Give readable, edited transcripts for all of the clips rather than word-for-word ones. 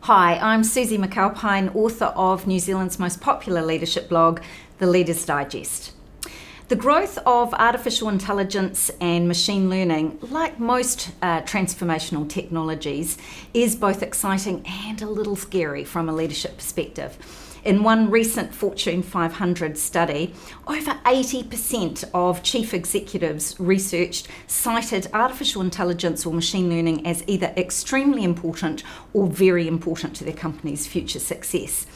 Hi, I'm Suzi McAlpine, author of New Zealand's most popular leadership blog, The Leader's Digest. The growth of artificial intelligence and machine learning, like most transformational technologies, is both exciting and a little scary from a leadership perspective. In one recent Fortune 500 study, over 80% of chief executives researched cited artificial intelligence or machine learning as either extremely important or very important to their company's future success.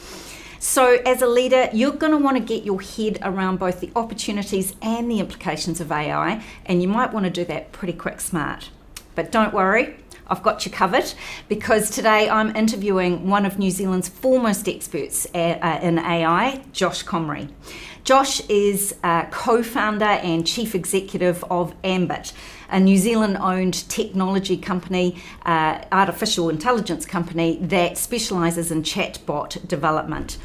So as a leader, you're going to want to get your head around both the opportunities and the implications of AI, and you might want to do that pretty quick smart. But don't worry, I've got you covered, because today I'm interviewing one of New Zealand's foremost experts in AI, Josh Comrie. Josh is co-founder and chief executive of Ambit, a New Zealand-owned technology company, artificial intelligence company that specialises in chatbot development.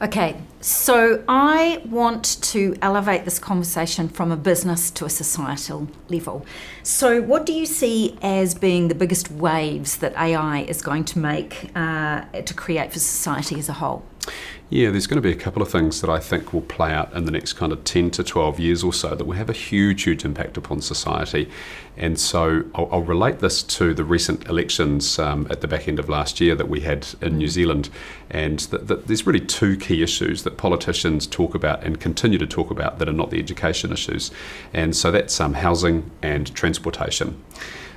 Okay, so I want to elevate this conversation from a business to a societal level. So what do you see as being the biggest waves that AI is going to make to create for society as a whole? Yeah, there's going to be a couple of things that I think will play out in the next kind of 10 to 12 years or so that will have a huge impact upon society. And so I'll relate this to the recent elections at the back end of last year that we had in New Zealand. And there's really two key issues that politicians talk about and continue to talk about that are not the education issues. And so that's housing and transportation.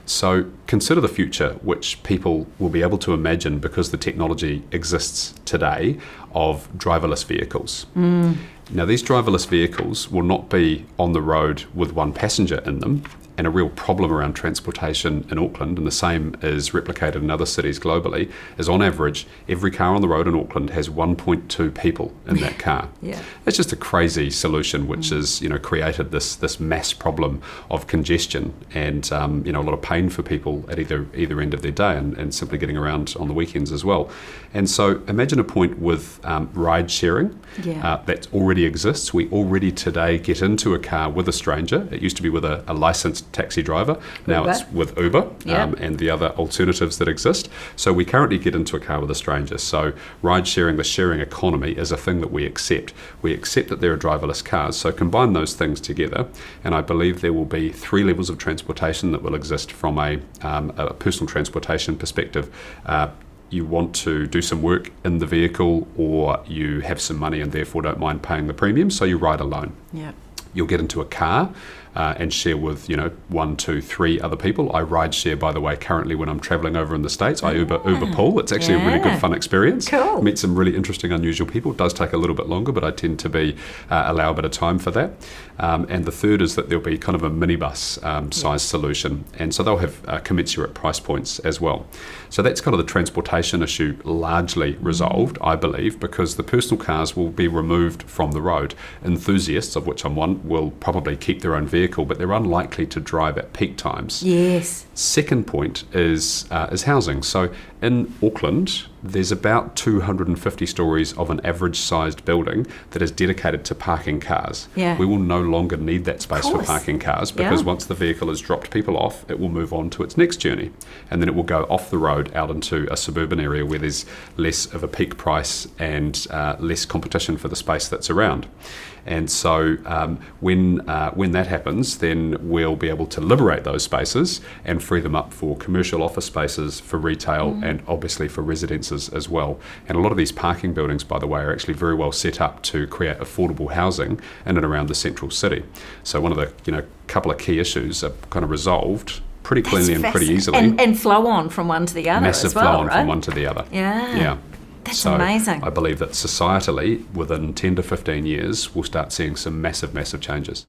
So consider the future, which people will be able to imagine because the technology exists today, of driverless vehicles. Now, these driverless vehicles will not be on the road with one passenger in them, and a real problem around transportation in Auckland, and the same is replicated in other cities globally, is on average, every car on the road in Auckland has 1.2 people in that car. Yeah. It's just a crazy solution which has created this mass problem of congestion and a lot of pain for people at either end of their day and simply getting around on the weekends as well. And so imagine a point with ride sharing that already exists. We already today get into a car with a stranger. It used to be with a licensed taxi driver. Now Uber. It's with Uber and the other alternatives that exist. So we currently get into a car with a stranger. So ride sharing, the sharing economy, is a thing that we accept. We accept that there are driverless cars. So combine those things together, and I believe there will be three levels of transportation that will exist from a personal transportation perspective. You want to do some work in the vehicle, or you have some money and therefore don't mind paying the premium, so you ride alone. Yeah. You'll get into a car and share with 1, 2, 3 other people. I ride share, by the way, currently when I'm traveling over in the States. I Uber pool. It's actually a really good fun experience. Cool. Meet some really interesting, unusual people. It does take a little bit longer, but I tend to allow a bit of time for that. And the third is that there'll be kind of a minibus size solution, and so they'll have commensurate price points as well. So that's kind of the transportation issue largely resolved, I believe, because the personal cars will be removed from the road. Enthusiasts, of which I'm one, will probably keep their own vehicle, but they're unlikely to drive at peak times. Yes. Second point is housing. So in Auckland, there's about 250 stories of an average-sized building that is dedicated to parking cars. Yeah. We will no longer need that space for parking cars, because Yeah. once the vehicle has dropped people off, it will move on to its next journey, and then it will go off the road out into a suburban area where there's less of a peak price and less competition for the space that's around. And so when that happens, then we'll be able to liberate those spaces and free them up for commercial office spaces, for retail, and obviously for residences as well. And a lot of these parking buildings, by the way, are actually very well set up to create affordable housing in and around the central city. So one of the couple of key issues are kind of resolved pretty cleanly and pretty easily. And flow on from one to the other. Massive as well, flow on right? from one to the other. Yeah. That's amazing. I believe that societally, within 10 to 15 years, we'll start seeing some massive changes.